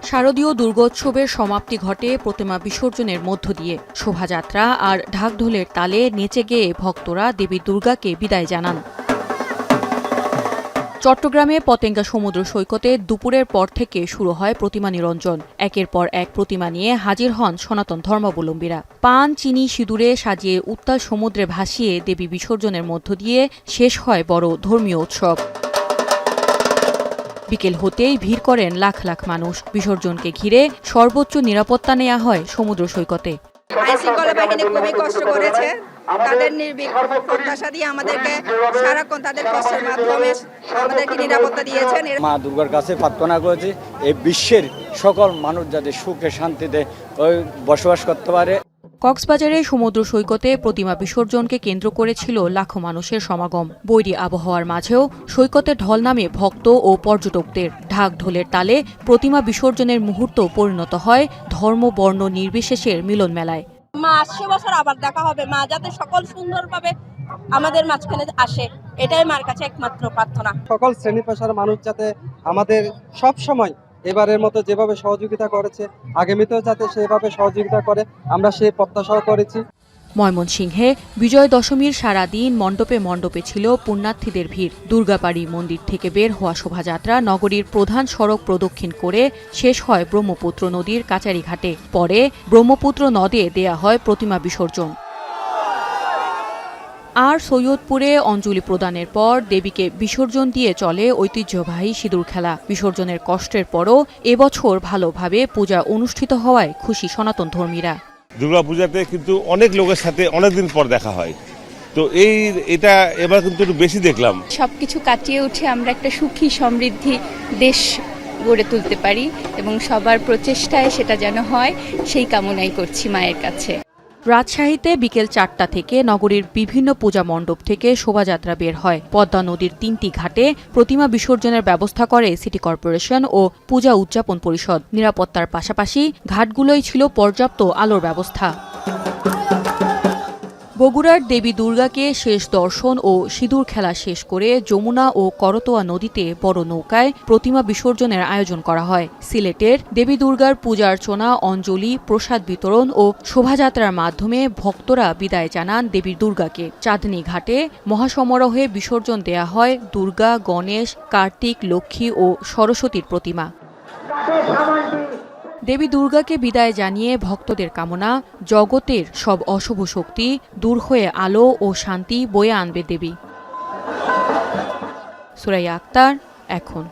শারদীয় দুর্গোৎসবের সমাপ্তি ঘটে প্রতিমা বিসর্জনের মধ্য দিয়ে। শোভাযাত্রা আর ঢাকঢোলের তালে নেচে গেয়ে ভক্তরা দেবী দুর্গাকে বিদায় জানান। চট্টগ্রামে পতেঙ্গা সমুদ্র সৈকতে দুপুরের পর থেকে শুরু হয় প্রতিমা নিরঞ্জন। একের পর এক প্রতিমা নিয়ে হাজির হন সনাতন ধর্মাবলম্বীরা। পান, চিনি, সিঁদুরে সাজিয়ে উত্তাল সমুদ্রে ভাসিয়ে দেবী বিসর্জনের মধ্য দিয়ে শেষ হয় বড় ধর্মীয় উৎসব। বিকেল হতেই ভিড় করেন লাখ লাখ মানুষ। বিসর্জনকে ঘিরে সর্বোচ্চ নিরাপত্তা নেওয়া হয় সমুদ্র সৈকতে। আইনশৃঙ্খলা বাহিনী খুবই কষ্ট করেছে। তাদের নির্ভীক প্রত্যাশা দিয়ে আমাদেরকে সারাক্ষণ তাদের কষ্টের মাধ্যমে আমাদেরকে নিরাপত্তা দিয়েছেন। মা দুর্গার কাছে প্রার্থনা করেছি এই বিশ্বের সকল মানুষ যাতে সুখে শান্তিতে বসবাস করতে পারে। কক্সবাজারে সমুদ্র সৈকতে প্রতিমা বিসর্জনকে কেন্দ্র করেছিল লাখো মানুষের সমাগম। বৈরী আবহাওয়ার মাঝেও সৈকতে ঢল নামে ভক্ত ও পর্যটকদের। ঢাক ঢোলের তালে প্রতিমা বিসর্জনের মুহূর্ত পরিণত হয় ধর্ম বর্ণ নির্বিশেষের মিলন মেলায়। মা আসছে বছর আবার দেখা হবে, মা যাতে সকল সুন্দরভাবে আমাদের মাঝখানে আসে, এটাই মার কাছে একমাত্র প্রার্থনা। সকল শ্রেণী পেশার মানুষ যাতে আমাদের সব সময় এবারের মতো যেভাবে সহযোগিতা করেছে আগামীতেও যাতে সেভাবে সহযোগিতা করে, আমরা সেই প্রত্যাশাও করেছি। ময়মনসিংহে বিজয় দশমীর সারা দিন মণ্ডপে মণ্ডপে ছিল পুণ্যার্থীদের ভিড়। দুর্গাবাড়ি মন্দির থেকে বের হওয়া শোভাযাত্রা নগরীর প্রধান সড়ক প্রদক্ষিণ করে শেষ হয় ব্রহ্মপুত্র নদীর কাচারীঘাটে। পরে ব্রহ্মপুত্র নদে দেয়া হয় প্রতিমা বিসর্জন। আর সৈয়দপুরে অঞ্জলি প্রদানের পর দেবীকে বিসর্জন দিয়ে চলে ঐতিহ্যবাহী সিঁদুর খেলা। বিসর্জনের কষ্টের পরও এবছর ভালোভাবে পূজা অনুষ্ঠিত হওয়ায় খুশি সনাতন ধর্মীরা। দুর্গাপূজাতে কিন্তু অনেক লোকের সাথে অনেকদিন পর দেখা হয়, তো এটা এবার কিন্তু একটু বেশি দেখলাম। সবকিছু কাটিয়ে উঠে আমরা একটা সুখী সমৃদ্ধি দেশ গড়ে তুলতে পারি এবং সবার প্রচেষ্টায় সেটা যেন হয় সেই কামনাই করছি মায়ের কাছে। রাজশাহীতে বিকেল 4টা থেকে নগরীর বিভিন্ন পূজা মণ্ডপ থেকে শোভাযাত্রা বের হয়। পদ্মা নদীর 3টি ঘাটে প্রতিমা বিসর্জনের ব্যবস্থা করে সিটি কর্পোরেশন ও পূজা উদযাপন পরিষদ। নিরাপত্তার পাশাপাশি ঘাটগুলোই ছিল পর্যাপ্ত আলোর ব্যবস্থা। বগুড়ার দেবী দুর্গাকে শেষ দর্শন ও সিঁদুর খেলা শেষ করে যমুনা ও করতোয়া নদীতে বড় নৌকায় প্রতিমা বিসর্জনের আয়োজন করা হয়। সিলেটের দেবী দুর্গার পূজার্চনা, অঞ্জলি, প্রসাদ বিতরণ ও শোভাযাত্রার মাধ্যমে ভক্তরা বিদায় জানান দেবী দুর্গাকে। চাঁদনী ঘাটে মহাসমারোহে বিসর্জন দেয়া হয় দুর্গা, গণেশ, কার্তিক, লক্ষ্মী ও সরস্বতীর প্রতিমা। দেবী দুর্গাকে বিদায় জানিয়ে ভক্তদের কামনা, জগতের সব অশুভ শক্তি দূর হয়ে আলো ও শান্তি বয়ে আনবে দেবী। সুরাইয়া আক্তার, এখন।